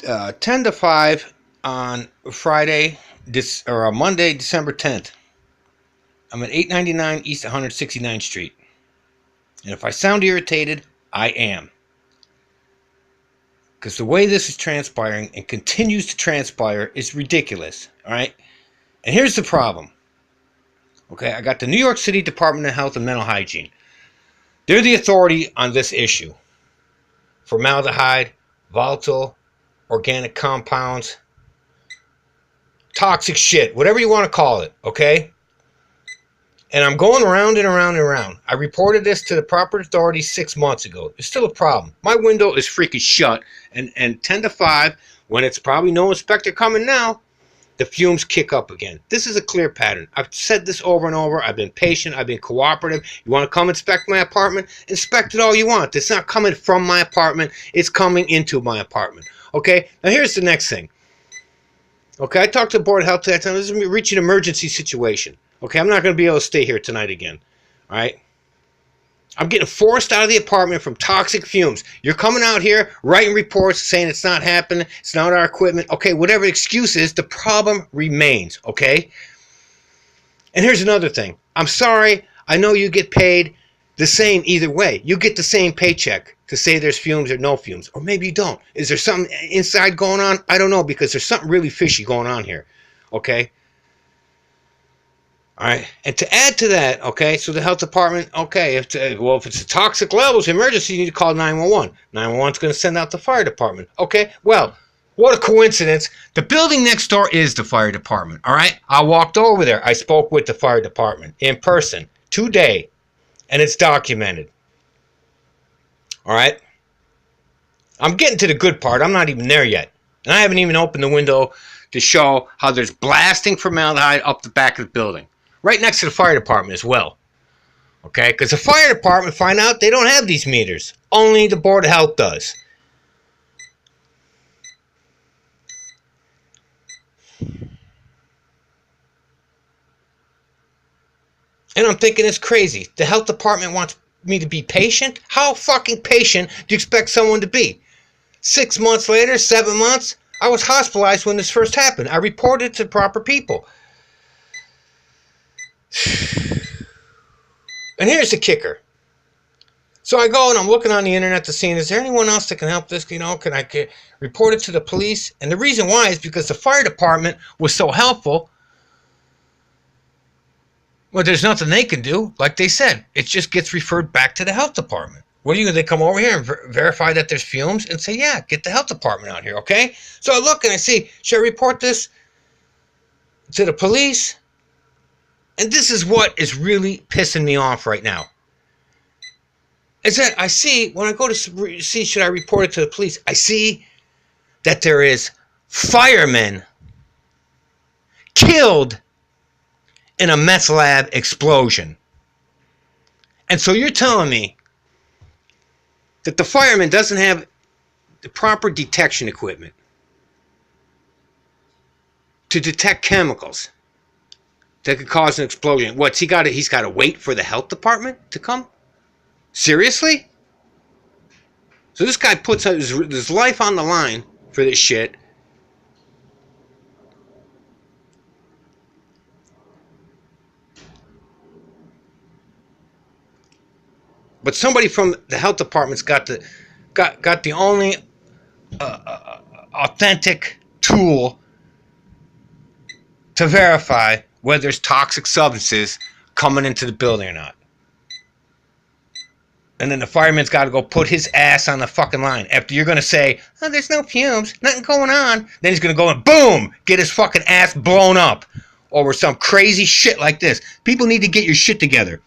10 to 5 on Friday, Monday, December 10th. I'm at 899 East 169th Street. And if I sound irritated, I am. Because the way this is transpiring and continues to transpire is ridiculous. All right? And here's the problem. Okay, I got the New York City Department of Health and Mental Hygiene. They're the authority on this issue. Formaldehyde, volatile, organic compounds, toxic shit, whatever you want to call it, okay? And I'm going around and around and around. I reported this to the proper authorities 6 months ago. There's still a problem. My window is freaking shut, and 10 to 5, when it's probably no inspector coming now, the fumes kick up again. This is a clear pattern. I've said this over and over. I've been patient. I've been cooperative. You want to come inspect my apartment? Inspect it all you want. It's not coming from my apartment. It's coming into my apartment. Okay? Now here's the next thing. Okay, I talked to the Board of Health that time. This is reaching an emergency situation. Okay, I'm not going to be able to stay here tonight again. All right? I'm getting forced out of the apartment from toxic fumes. You're coming out here, writing reports, saying it's not happening, it's not our equipment. Okay, whatever the excuse is, the problem remains, okay? And here's another thing. I'm sorry, I know you get paid the same either way. You get the same paycheck to say there's fumes or no fumes. Or maybe you don't. Is there something inside going on? I don't know, because there's something really fishy going on here, okay? All right, and to add to that, okay, so the health department, okay, if it's a toxic levels, emergency, you need to call 911. 911's going to send out the fire department. Okay, well, what a coincidence. The building next door is the fire department, all right? I walked over there. I spoke with the fire department in person today, and it's documented. All right? I'm getting to the good part. I'm not even there yet. And I haven't even opened the window to show how there's blasting formaldehyde up the back of the building. Right next to the fire department as well. Okay? Because the fire department find out they don't have these meters. Only the Board of Health does. And I'm thinking it's crazy. The health department wants me to be patient? How fucking patient do you expect someone to be? 6 months later, 7 months, I was hospitalized when this first happened. I reported to proper people. And here's the kicker. So I go and I'm looking on the internet to see, is there anyone else that can help this? You know, can I report it to the police? And the reason why is because the fire department was so helpful. Well, there's nothing they can do. Like they said, it just gets referred back to the health department. What do they come over here and verify that there's fumes and say, yeah, get the health department out here, okay? So I look and I see, should I report this to the police? And this is what is really pissing me off right now. Is that I see, when I go to see, should I report it to the police? I see that there is firemen killed in a meth lab explosion. And so you're telling me that the fireman doesn't have the proper detection equipment to detect chemicals that could cause an explosion. What's he got? He's got to wait for the health department to come? Seriously? So this guy puts his life on the line for this shit. But somebody from the health department's got the only authentic tool to verify whether there's toxic substances coming into the building or not. And then the fireman's got to go put his ass on the fucking line. After you're going to say, oh, there's no fumes, nothing going on. Then he's going to go and boom, get his fucking ass blown up over some crazy shit like this. People need to get your shit together.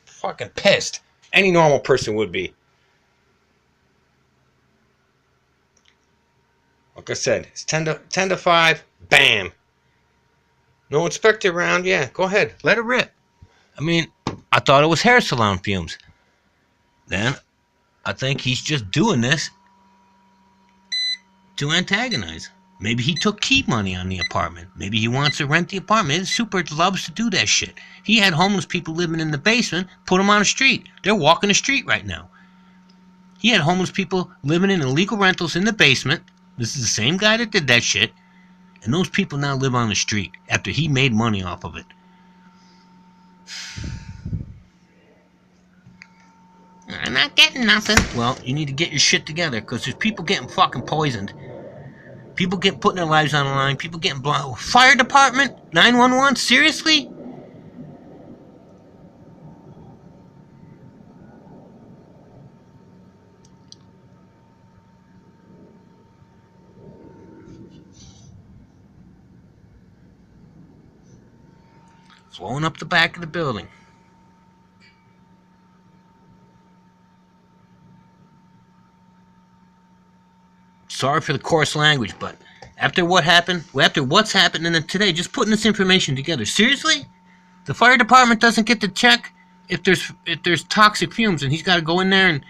Fucking pissed. Any normal person would be. Like I said, it's 10 to 5. Bam. No inspector around. Yeah, go ahead. Let it rip. I mean, I thought it was hair salon fumes. Then, I think he's just doing this to antagonize. Maybe he took key money on the apartment. Maybe he wants to rent the apartment. His super loves to do that shit. He had homeless people living in the basement, put them on the street. They're walking the street right now. He had homeless people living in illegal rentals in the basement. This is the same guy that did that shit. And those people now live on the street after he made money off of it. I'm not getting nothing. Well, you need to get your shit together, because there's people getting fucking poisoned. People get putting their lives on the line. People getting blown. Fire department? 911? Seriously? Flowing up the back of the building. Sorry for the coarse language, but after what's happening today, just putting this information together. Seriously? The fire department doesn't get to check if there's toxic fumes, and he's got to go in there and...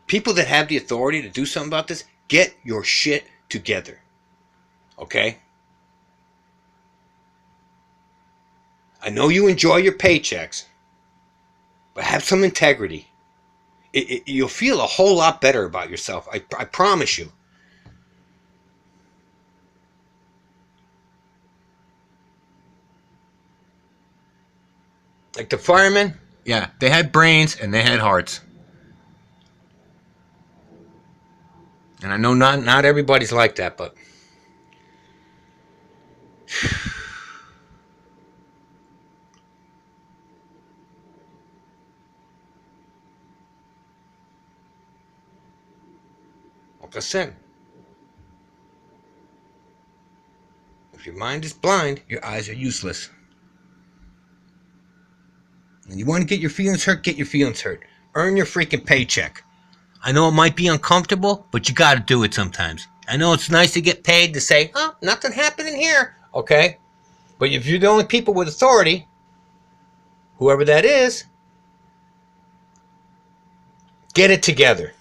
People that have the authority to do something about this, get your shit together. Okay? I know you enjoy your paychecks, but have some integrity. You'll feel a whole lot better about yourself. I promise you. Like the firemen, yeah, they had brains and they had hearts. And I know not everybody's like that, but... Like I said, if your mind is blind, your eyes are useless. And you want to get your feelings hurt, get your feelings hurt. Earn your freaking paycheck. I know it might be uncomfortable, but you gotta do it sometimes. I know it's nice to get paid to say, oh, nothing happening here. Okay? But if you're the only people with authority, whoever that is, get it together.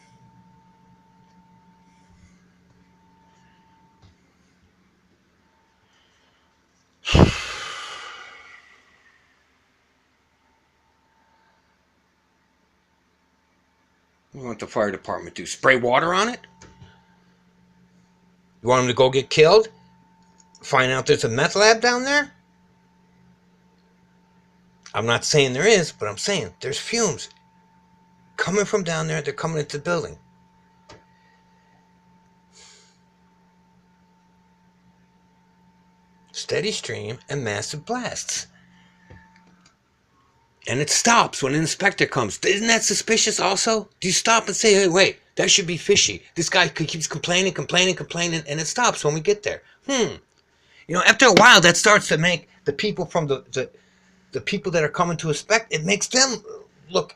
What want the fire department to do? Spray water on it? You want them to go get killed? Find out there's a meth lab down there? I'm not saying there is, but I'm saying there's fumes coming from down there. They're coming into the building. Steady stream and massive blasts. And it stops when an inspector comes. Isn't that suspicious also? Do you stop and say, hey, wait, that should be fishy. This guy keeps complaining, and it stops when we get there. You know, after a while, that starts to make the people from the people that are coming to inspect, it makes them look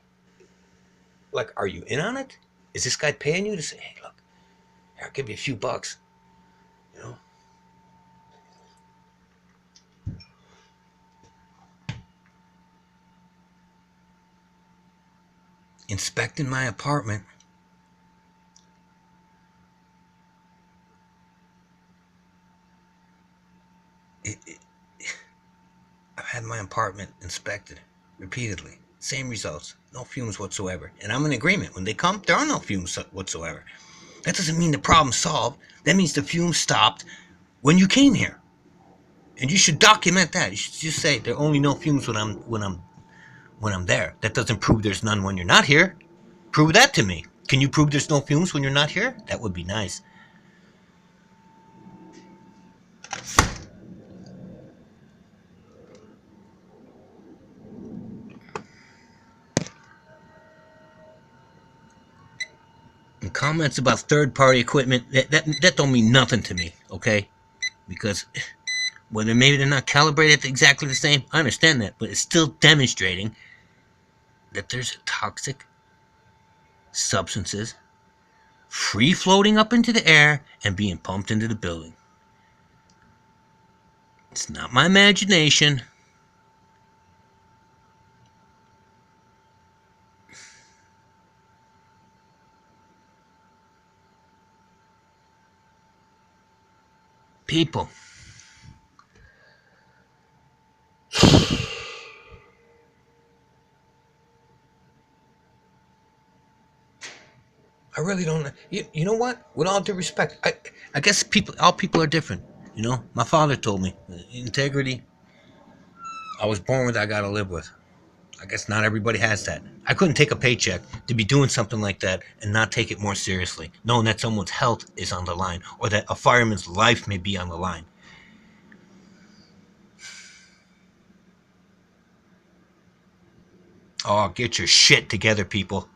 like, are you in on it? Is this guy paying you to say, hey, look, here, I'll give you a few bucks, you know? Inspecting my apartment. I've had my apartment inspected repeatedly. Same results. No fumes whatsoever. And I'm in agreement. When they come, there are no fumes whatsoever. That doesn't mean the problem's solved. That means the fumes stopped when you came here. And you should document that. You should just say there are only no fumes when I'm there. That doesn't prove there's none when you're not here. Prove that to me. Can you prove there's no fumes when you're not here? That would be nice. And comments about third-party equipment, that don't mean nothing to me, okay? Because whether maybe they're not calibrated exactly the same, I understand that, but it's still demonstrating that there's toxic substances free floating up into the air and being pumped into the building. It's not my imagination. People. I really don't know. You know what? With all due respect, I guess all people are different. You know, my father told me integrity. I was born with. I gotta live with. I guess not everybody has that. I couldn't take a paycheck to be doing something like that and not take it more seriously, knowing that someone's health is on the line or that a fireman's life may be on the line. Oh, get your shit together, people.